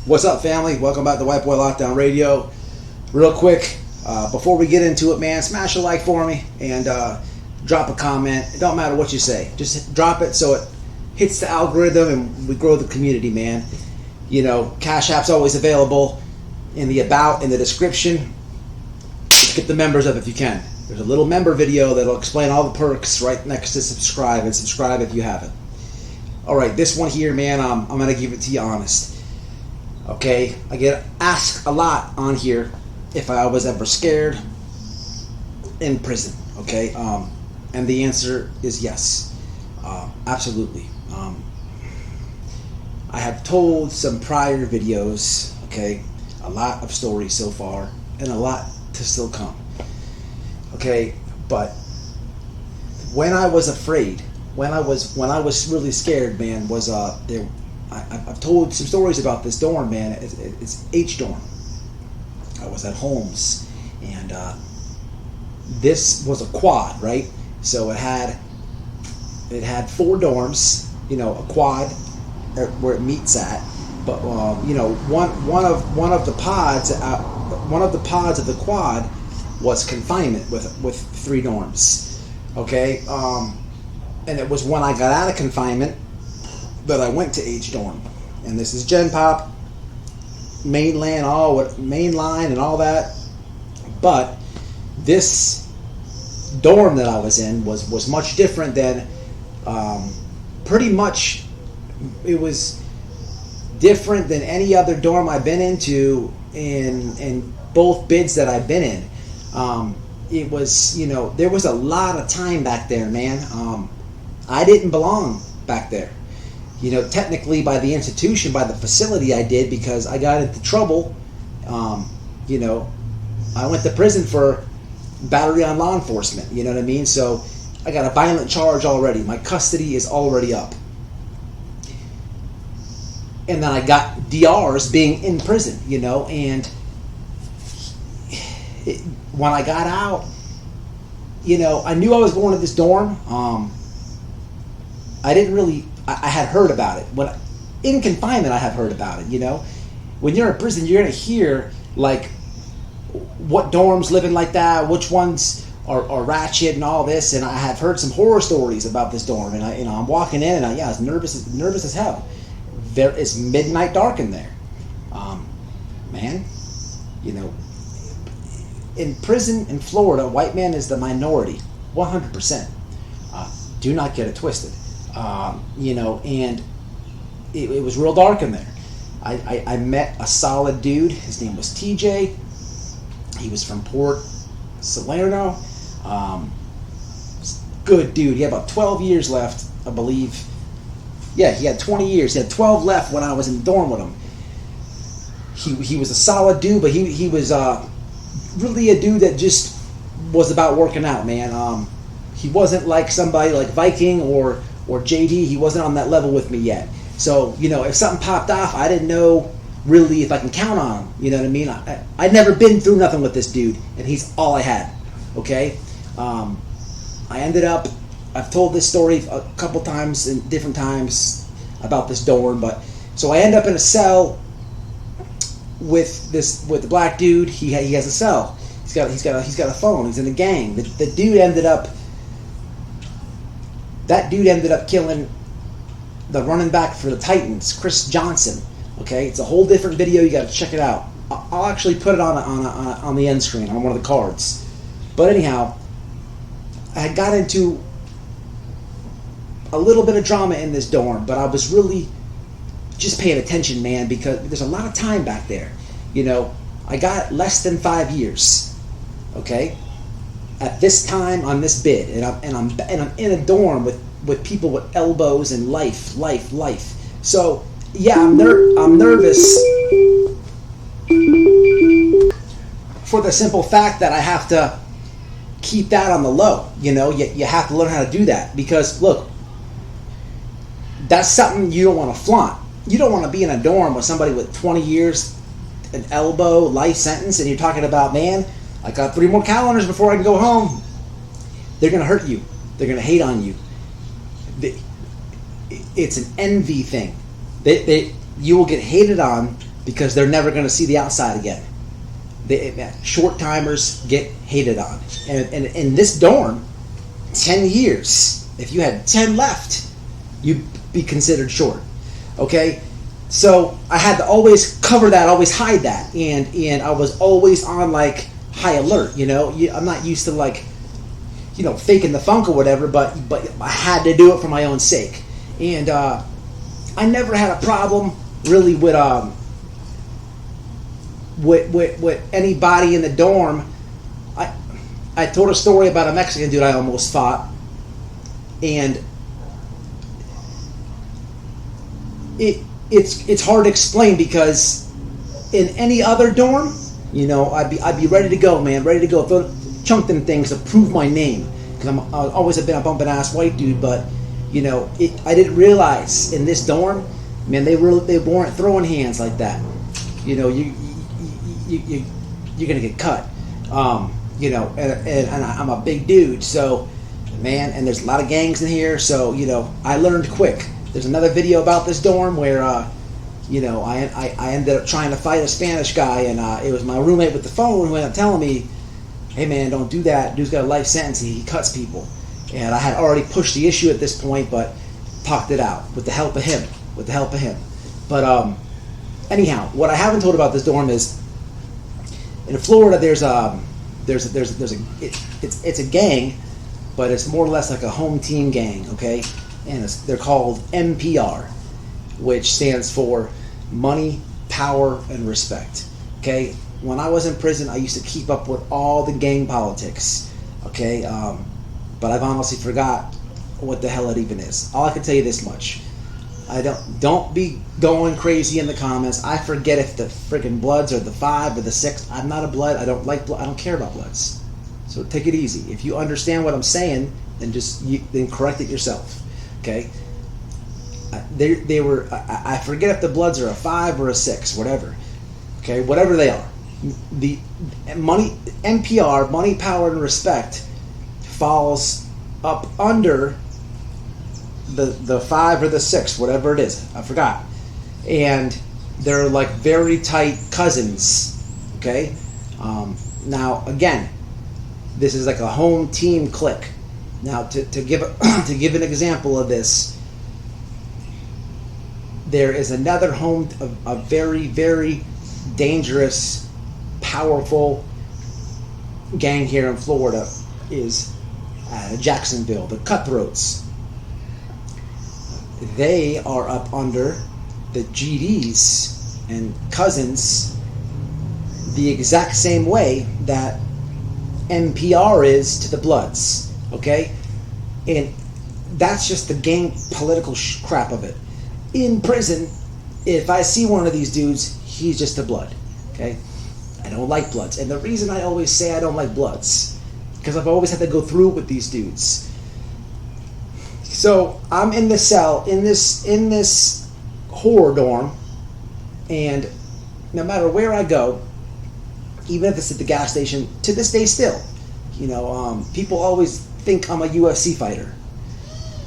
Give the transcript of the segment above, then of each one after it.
What's up, family? Welcome back to White Boy Lockdown Radio. Real quick, before we get into it, man, smash a like for me and drop a comment. It don't matter what you say. Just drop it so it hits the algorithm and we grow the community, man. You know, Cash App's always available in the about, in the description. Get the members up if you can. There's a little member video that'll explain all the perks right next to subscribe, and subscribe if you haven't. All right, this one here, man, I'm going to give it to you honest. Okay, I get asked a lot on here if I was ever scared in prison, okay? And the answer is yes, absolutely. I have told some prior videos, okay, a lot of stories so far, and a lot to still come, okay? But when I was afraid, when I was really scared, man, was I've told some stories about this dorm, man. It's H dorm. I was at Holmes, and this was a quad, right? So it had 4 dorms, you know, a quad where it meets at. But you know, one of the pods of the quad was confinement with 3 dorms. Okay, and it was when I got out of confinement that I went to H dorm, and this is Gen Pop, mainline and all that. But this dorm that I was in was much different than, pretty much, it was different than any other dorm I've been into in both bids that I've been in. It was, you know, there was a lot of time back there, man. I didn't belong back there. You know, technically by the institution, by the facility I did, because I got into trouble. You know, I went to prison for battery on law enforcement, you know what I mean? So I got a violent charge already. My custody is already up. And then I got DRs being in prison, you know, and when I got out, you know, I knew I was going to this dorm. I had heard about it. When in confinement, I have heard about it, you know. When you're in prison, you're going to hear, like, what dorms living like that, which ones are ratchet and all this, and I have heard some horror stories about this dorm, and I'm walking in, and I was nervous as hell. It's midnight dark in there. Man, you know, in prison in Florida, white man is the minority, 100%. Do not get it twisted. You know, and it was real dark in there. I met a solid dude. His name was TJ. He was from Port Salerno. Good dude. He had about 12 years left, I believe. Yeah, he had 20 years. He had 12 left when I was in the dorm with him. He was a solid dude, but he was really a dude that just was about working out, man. He wasn't like somebody like Viking or JD. He wasn't on that level with me yet. So, you know, if something popped off, I didn't know really if I can count on him. You know what I mean? I'd never been through nothing with this dude, and he's all I had. Okay? I ended up, I've told this story a couple times in different times about this dorm, but so I end up in a cell with the black dude. He has a cell. He's got a phone. He's in a gang. The dude ended up. That dude ended up killing the running back for the Titans, Chris Johnson. Okay, it's a whole different video. You got to check it out. I'll actually put it on the end screen on one of the cards. But anyhow, I had got into a little bit of drama in this dorm, but I was really just paying attention, man, because there's a lot of time back there. You know, I got less than 5 years. Okay. At this time on this bid, and I'm in a dorm with people with elbows and life. So yeah, I'm nervous for the simple fact that I have to keep that on the low. You know, you have to learn how to do that, because look, that's something you don't want to flaunt. You don't want to be in a dorm with somebody with 20 years, an elbow, life sentence, and you're talking about, man, I got 3 more calendars before I can go home. They're going to hurt you. They're going to hate on you. It's an envy thing. You will get hated on because they're never going to see the outside again. Short timers get hated on. And in this dorm, 10 years, if you had 10 left, you'd be considered short. Okay? So I had to always cover that, always hide that. And I was always on like high alert, you know? I'm not used to like, you know, faking the funk or whatever, but I had to do it for my own sake. And I never had a problem really with anybody in the dorm. I told a story about a Mexican dude I almost fought, and it's hard to explain because in any other dorm, you know, I'd be ready to go, man, ready to go, chunk them things to prove my name, because I always have been a bumping ass white dude. But you know, I didn't realize in this dorm, man, they weren't throwing hands like that. You know, you're gonna get cut. You know, and I'm a big dude, so man, and there's a lot of gangs in here, so you know, I learned quick. There's another video about this dorm where you know, I ended up trying to fight a Spanish guy, and it was my roommate with the phone who ended up telling me, hey man, don't do that, dude's got a life sentence, he cuts people. And I had already pushed the issue at this point, but talked it out with the help of him. But anyhow, what I haven't told about this dorm is, in Florida, it's a gang, but it's more or less like a home team gang, okay? And they're called M.P.R, which stands for money, power, and respect. Okay? When I was in prison, I used to keep up with all the gang politics. Okay? But I've honestly forgot what the hell it even is. All I can tell you this much. Don't be going crazy in the comments. I forget if the freaking Bloods are the 5 or the 6. I'm not a Blood. I don't like blood. I don't care about Bloods. So take it easy. If you understand what I'm saying, then then correct it yourself. Okay? They were. I forget if the Bloods are a 5 or a 6, whatever. Okay, whatever they are. The money, M.P.R, money, power, and respect, falls up under the 5 or the 6, whatever it is. I forgot. And they're like very tight cousins. Okay. Now again, this is like a home team clique. Now to give an example of this, there is another home, a very, very dangerous, powerful gang here in Florida is Jacksonville, the Cutthroats. They are up under the GDs and cousins the exact same way that M.P.R is to the Bloods, okay? And that's just the gang political crap of it. In prison, if I see one of these dudes, he's just a Blood, okay? I don't like Bloods. And the reason I always say I don't like Bloods, because I've always had to go through it with these dudes. So I'm in the cell, in this horror dorm, and no matter where I go, even if it's at the gas station, to this day still, you know, people always think I'm a UFC fighter.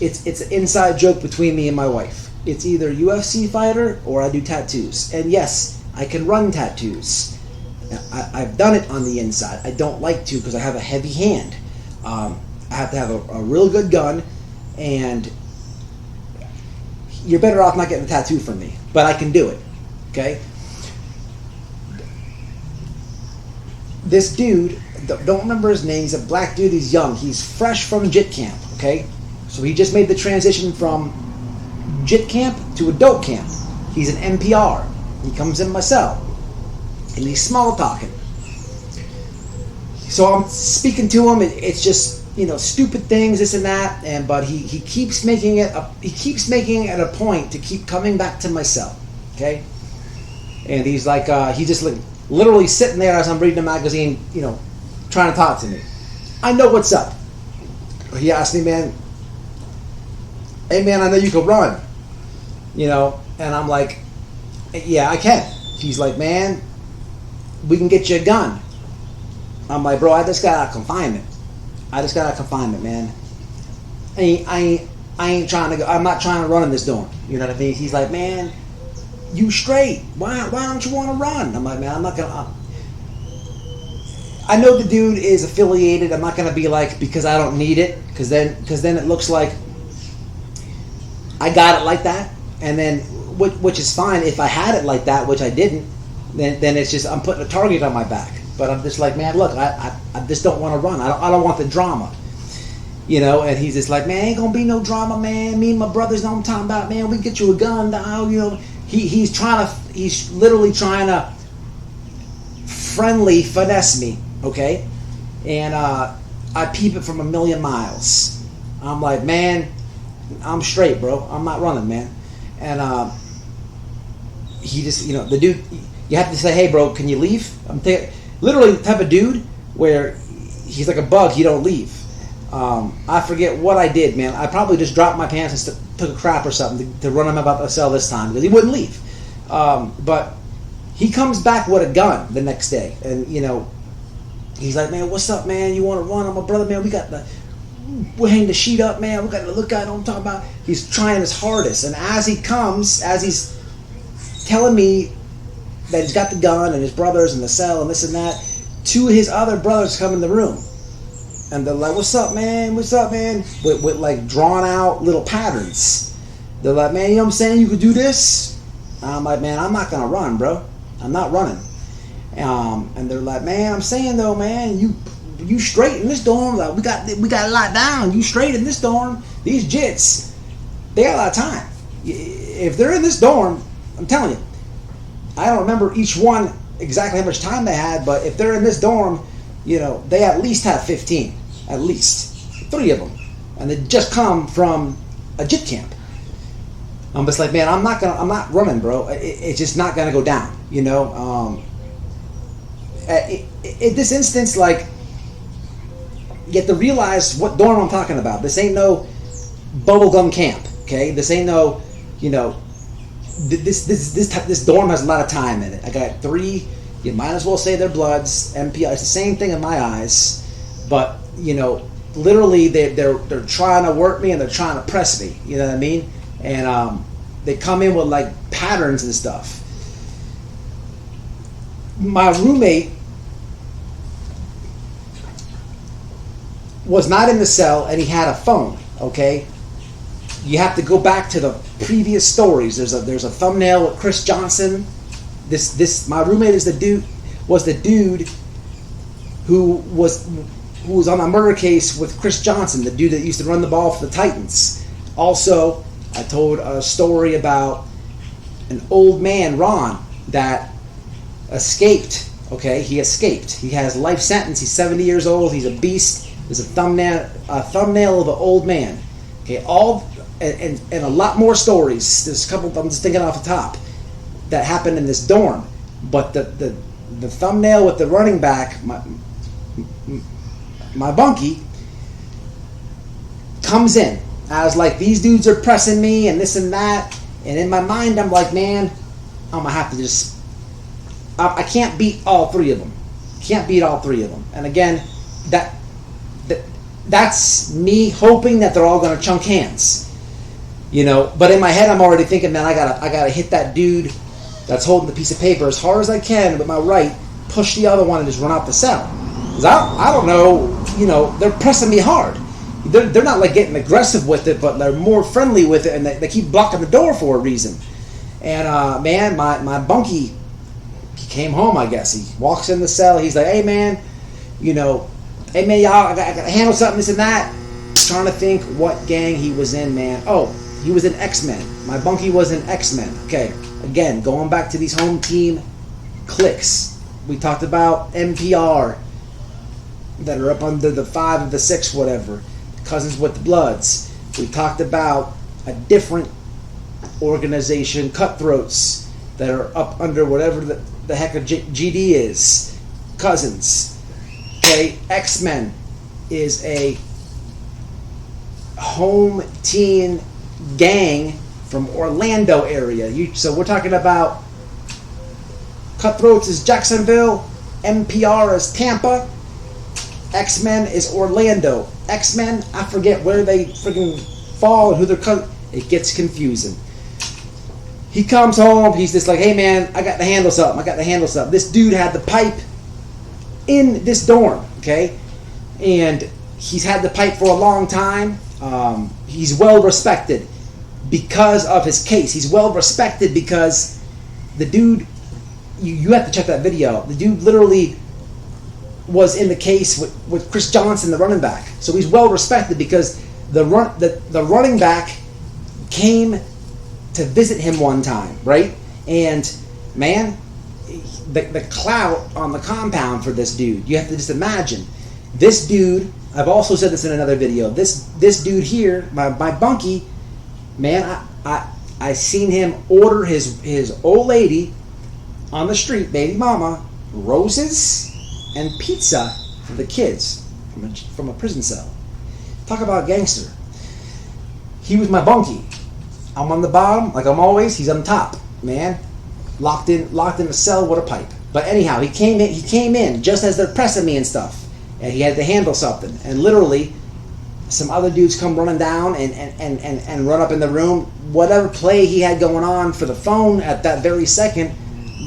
It's an inside joke between me and my wife. It's either UFC fighter or I do tattoos. And yes, I can run tattoos. I've done it on the inside. I don't like to because I have a heavy hand. I have to have a real good gun, and you're better off not getting a tattoo from me. But I can do it. Okay? This dude, don't remember his name, he's a black dude, he's young. He's fresh from JIT camp, okay? So he just made the transition from JIT camp to adult camp. He's an M.P.R. He comes in my cell, and he's small talking. So I'm speaking to him, it's just, you know, stupid things, this and that, but he keeps making it a point to keep coming back to my cell, okay? And he's like, he's just like literally sitting there as I'm reading a magazine, you know, trying to talk to me. I know what's up. He asked me, man, hey man, I know you can run, you know, and I'm like, yeah, I can. He's like, man, we can get you a gun. I'm like, bro, I just got out of confinement. Man. I ain't trying to go. I'm not trying to run in this dorm. You know what I mean? He's like, man, you straight. Why don't you want to run? I'm like, man, I'm not gonna. I know the dude is affiliated. I'm not gonna be like, because I don't need it, because then it looks like I got it like that, and then which is fine if I had it like that, which I didn't. Then it's just I'm putting a target on my back. But I'm just like, man, look, I just don't want to run. I don't want the drama, you know. And he's just like, man, ain't gonna be no drama, man. Me and my brothers know what I'm talking about, man. We get you a gun, you know. He's literally trying to friendly finesse me, okay? And I peep it from a million miles. I'm like, man, I'm straight, bro. I'm not running, man. And he just, you know, the dude, you have to say, hey, bro, can you leave? I'm literally the type of dude where he's like a bug, he don't leave. I forget what I did, man. I probably just dropped my pants and took a crap or something to run him about the cell this time because he wouldn't leave. But he comes back with a gun the next day, and you know, he's like, man, what's up, man? You want to run? I'm a brother, man. We'll hang the sheet up, man. We got to look at it. I'm talking about. He's trying his hardest, and as he's telling me that he's got the gun and his brothers and the cell and this and that, two of his other brothers come in the room. And they're like, what's up, man? What's up, man? With like drawn out little patterns. They're like, man, you know what I'm saying? You could do this. And I'm like, man, I'm not going to run, bro. I'm not running. And they're like, man, I'm saying though, man, you straight in this dorm. Like, we got a lot down. You straight in this dorm. These jits, they got a lot of time. If they're in this dorm, I'm telling you, I don't remember each one exactly how much time they had, but if they're in this dorm, you know, they at least have 15. At least 3 of them. And they just come from a JIT camp. I'm just like, man, I'm not running, bro. It's just not gonna go down, you know. In this instance, like, you have to realize what dorm I'm talking about. This ain't no bubblegum camp, okay? This ain't no, you know, this dorm has a lot of time in it. I got 3. You might as well say they're bloods. M.P.R. It's the same thing in my eyes, but you know, literally they're trying to work me and they're trying to press me. You know what I mean? And they come in with like patterns and stuff. My roommate was not in the cell and he had a phone. Okay, you have to go back to the previous stories. There's a thumbnail with Chris Johnson. My roommate was the dude who was on a murder case with Chris Johnson, the dude that used to run the ball for the Titans. Also, I told a story about an old man, Ron, that escaped. Okay, he escaped. He has life sentence. He's 70 years old. He's a beast. There's a thumbnail of an old man. Okay, and a lot more stories. There's a couple I'm just thinking off the top that happened in this dorm, but the thumbnail with the running back, my bunkie, comes in. I was like, these dudes are pressing me and this and that, and in my mind I'm like, man, I'm gonna have to just, I can't beat all 3 of them. Can't beat all 3 of them. And again, that's me hoping that they're all gonna chunk hands, you know. But in my head I'm already thinking, man, I gotta hit that dude that's holding the piece of paper as hard as I can with my right, push the other one and just run out the cell. Because I don't know, you know, they're pressing me hard. They're not like getting aggressive with it, but they're more friendly with it, and they keep blocking the door for a reason. And man, my bunkie, he came home, I guess. He walks in the cell, he's like, hey man, you know, hey man, y'all, I gotta handle something, this and that. Trying to think what gang he was in, man. Oh, he was in X-Men. My bunkie was in X-Men. Okay. Again, going back to these home team cliques. We talked about M.P.R. that are up under the 5 of the 6, whatever. Cousins with the Bloods. We talked about a different organization, Cutthroats, that are up under whatever the heck a GD is. Cousins. Okay, X-Men is a home teen gang from Orlando area. So we're talking about Cutthroats is Jacksonville, M.P.R. is Tampa, X-Men is Orlando. X-Men, I forget where they freaking fall and who they're it gets confusing. He comes home. He's just like, hey, man, I got to handle something. This dude had the pipe in this dorm, okay? And he's had the pipe for a long time. He's well respected because of his case. He's well respected because the dude, you have to check that video. The dude literally was in the case with Chris Johnson, the running back. So he's well respected because the running back came to visit him one time, right? And man, the clout on the compound for this dude, you have to just imagine. This dude, I've also said this in another video, this dude here, my bunkie, man, I seen him order his old lady on the street, baby mama, roses and pizza for the kids from a prison cell. Talk about gangster. He was my bunkie. I'm on the bottom, like I'm always. He's on top, man. Locked in a cell with a pipe. But anyhow, he came in just as they're pressing me and stuff, and he had to handle something. And literally, some other dudes come running down and run up in the room. Whatever play he had going on for the phone at that very second,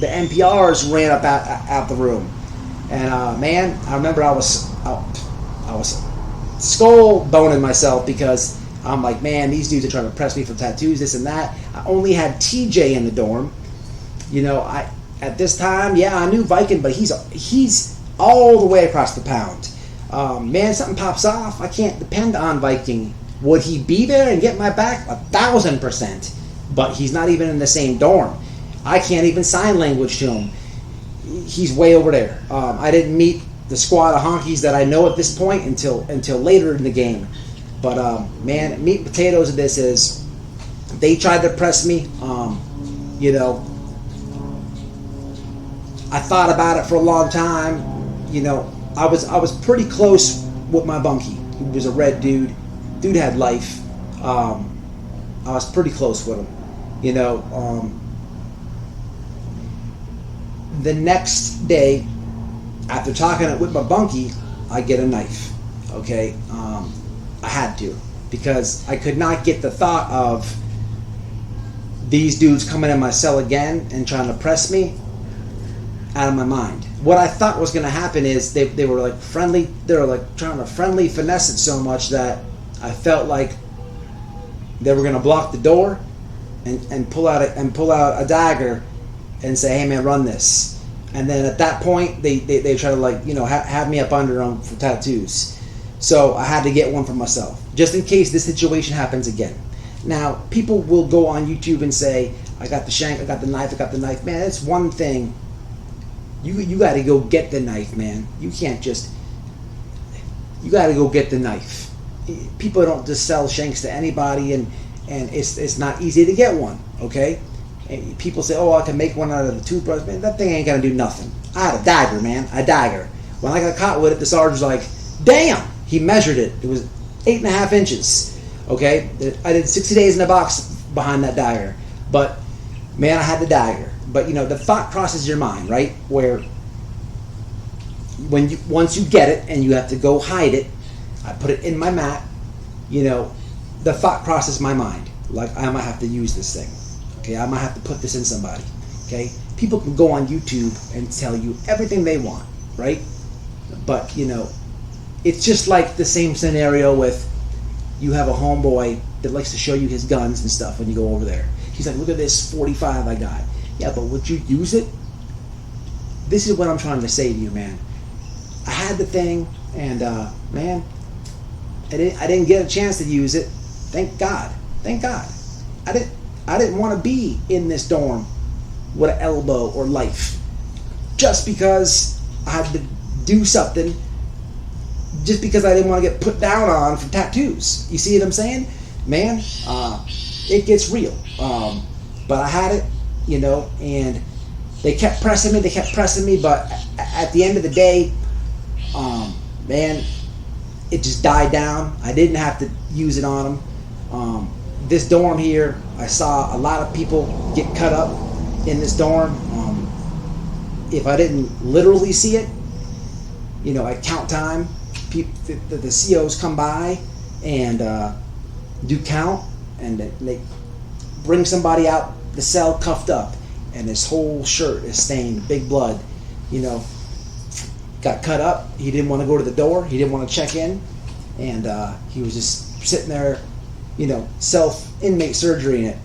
the M.P.Rs ran up out the room. And man, I remember I was skull boning myself because I'm like, man, these dudes are trying to press me for tattoos, this and that. I only had TJ in the dorm. You know, at this time, yeah, I knew Viking, but he's all the way across the pound. Man, something pops off, I can't depend on Viking. Would he be there and get my back? 1,000%. But he's not even in the same dorm. I can't even sign language to him. He's way over there. I didn't meet the squad of honkies that I know at this point until later in the game. But man, meat and potatoes of this is they tried to press me. You know, I thought about it for a long time. You know, I was pretty close with my bunkie. He was a red dude. Dude had life. I was pretty close with him. You know, the next day, after talking with my bunkie, I get a knife. Okay, I had to, because I could not get the thought of these dudes coming in my cell again and trying to press me out of my mind. What I thought was going to happen is they were like friendly. They were like trying to friendly finesse it so much that I felt like they were going to block the door and pull out a dagger and say, "Hey man, run this." And then at that point, they try to, like, you know, have me up under them for tattoos. So I had to get one for myself, just in case this situation happens again. Now, people will go on YouTube and say, "I got the shank, I got the knife, I got the knife." Man, it's one thing. You got to go get the knife, man. You can't just. You got to go get the knife. People don't just sell shanks to anybody, and it's not easy to get one. Okay. And people say, "Oh, I can make one out of the toothbrush." Man, that thing ain't gonna do nothing. I had a dagger, man. A dagger. When I got caught with it, the sergeant was like, "Damn!" He measured it. It was 8.5 inches. Okay, I did 60 days in the box behind that dagger. But man, I had the dagger. But you know, the thought crosses your mind, right? Where once you get it and you have to go hide it, I put it in my mat. You know, the thought crosses my mind. Like, I might have to use this thing. Okay, I might have to put this in somebody. Okay, people can go on YouTube and tell you everything they want, right? But you know, it's just like the same scenario with you have a homeboy that likes to show you his guns and stuff when you go over there. He's like, "Look at this 45 I got." Yeah, but would you use it? This is what I'm trying to say to you, man. I had the thing, and man, I didn't get a chance to use it. Thank God. Thank God. I didn't want to be in this dorm with an elbow or life just because I had to do something, just because I didn't want to get put down on for tattoos. You see what I'm saying? Man, it gets real. But I had it, you know, and they kept pressing me, but at the end of the day, man, it just died down. I didn't have to use it on them. This dorm here, I saw a lot of people get cut up in this dorm. If I didn't literally see it, you know, at count time, the COs come by and do count, and they bring somebody out the cell cuffed up, and his whole shirt is stained, big blood. You know, got cut up. He didn't want to go to the door. He didn't want to check in, and he was just sitting there, you know, self-inmate surgery in it.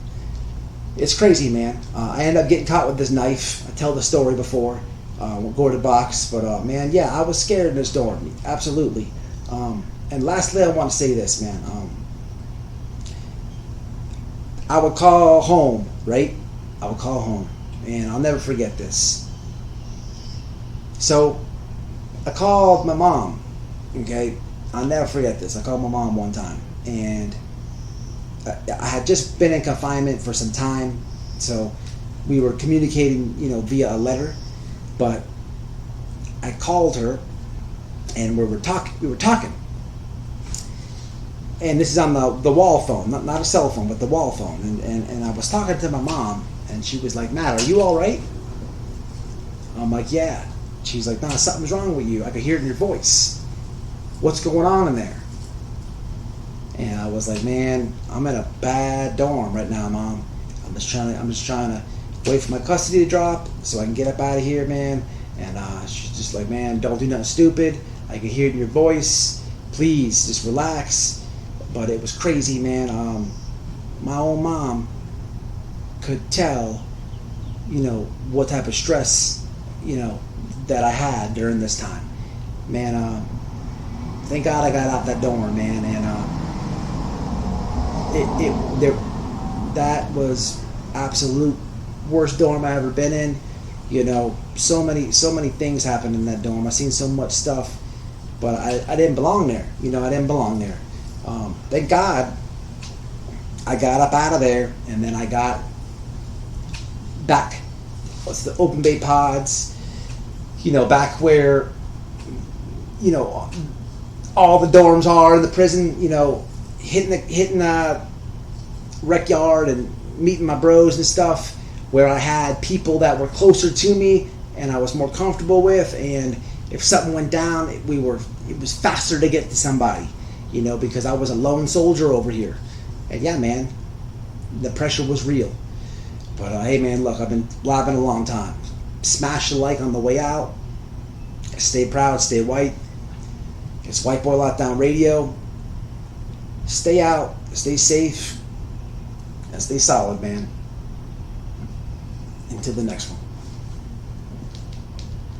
It's crazy, man. I ended up getting caught with this knife. I tell the story before. We'll go to the box, but man, yeah, I was scared in this dorm, absolutely. And lastly, I want to say this, man. I would call home, right? I would call home, and I'll never forget this. So, I called my mom, okay? I'll never forget this. I called my mom one time, and I had just been in confinement for some time, so we were communicating, you know, via a letter. But I called her, and we were talking. And this is on the wall phone, not a cell phone, but the wall phone. And I was talking to my mom, and she was like, "Matt, are you all right?" I'm like, "Yeah." She's like, "Nah, something's wrong with you. I could hear it in your voice. What's going on in there?" And I was like, "Man, I'm in a bad dorm right now, Mom. I'm just trying to wait for my custody to drop so I can get up out of here, man." And she's just like, "Man, don't do nothing stupid. I can hear it in your voice. Please, just relax." But it was crazy, man. My own mom could tell, you know, what type of stress, you know, that I had during this time. Man, thank God I got out that dorm, man. And that was absolute worst dorm I ever been in. You know, so many things happened in that dorm. I seen so much stuff, but I didn't belong there. You know, I didn't belong there. Thank God I got up out of there, and then I got back. What's the open bay pods? You know, back where, you know, all the dorms are in the prison. You know, hitting the rec yard and meeting my bros and stuff, where I had people that were closer to me and I was more comfortable with, and if something went down, it was faster to get to somebody, you know, because I was a lone soldier over here. And yeah, man, the pressure was real. But hey, man, look, I've been blabbing a long time. Smash the like on the way out. Stay proud, stay white. It's White Boy Lockdown Radio. Stay out, stay safe, and stay solid, man. Until the next one.